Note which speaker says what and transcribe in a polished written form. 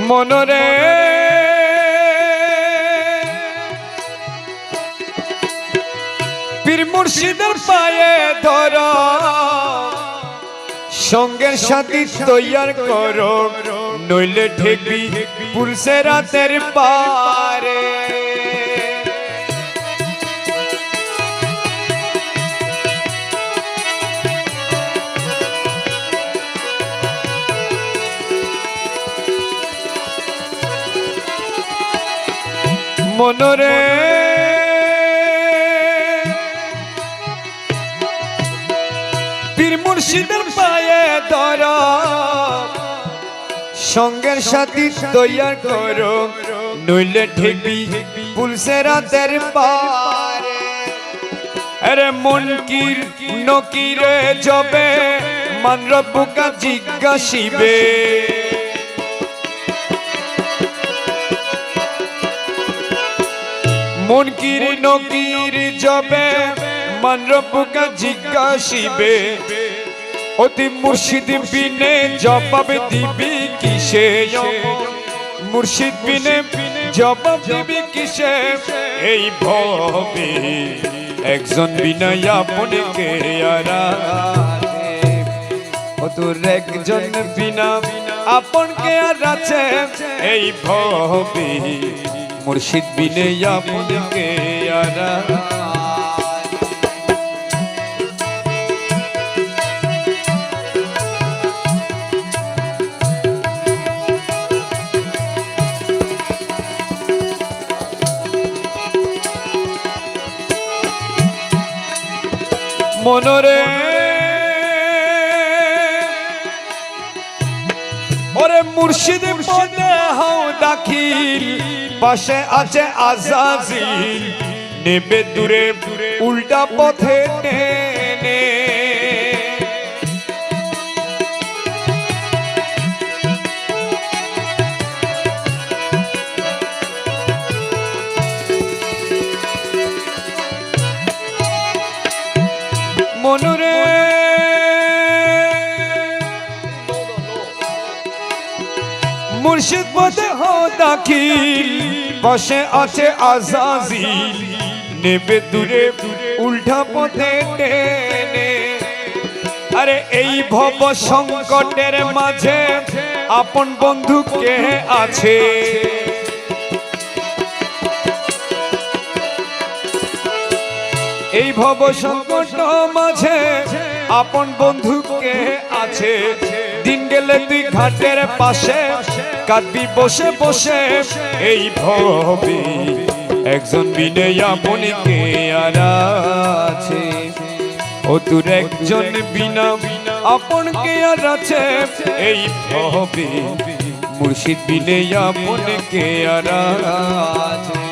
Speaker 1: মনরে পীর মুর্শিদের পায়ে ধর, সঙ্গের সাথী তৈয়ার করো, নইলে ঠেকবি পুলসে রাতের পারে। মনরে পীর মুর্শিদের পায়ে ধর, সঙ্গের সাথী তৈয়ার করো, নইলে ঠেকবি পুলসে রাতের পারে। আরে মনকির নকিরে যাবে, মান রব্বুকা জিজ্ঞাসিবে। মনকির নকির যাবে, মান রব্বুকা জিজ্ঞাসিবে। অতি মুর্শিদ বিনে জবাব দিবি কিসে, মুর্শিদ বিনে জবাব দিবি কিসে। এই ভবে একজন বিনা আপনকে আরাধে, তোর একজন বিনা আপনকে আর আছে। এই ভবে মুর্শিদ বিনে আপনকে আরাধে। মনরে ওরে মুর্শিদ পদে হও দাখিল, পাশে আছে আজাজিল, নেবে দূরে উল্টা পথে টেনে। মনরে মুর্শিদ পদে হও দাখিল, পাশে আছে আজাজিল, নেবে দূরে উল্টা পথে টেনে। আরে এই ভব সংকটের মাঝে আপন বন্ধু কে আছে। এই ভব সংকট মাঝে আপন বন্ধু কে আছে। দিন গেলে তুই ঘাটের পাশে কাঁদবি বসে বসে। এই ভবে একজন বিনে আপনকে আর আছে, ও তোর একজন বিনা আপনকে আর আছে। এই ভবে মুর্শিদ বিনে আপনকে আর আছে।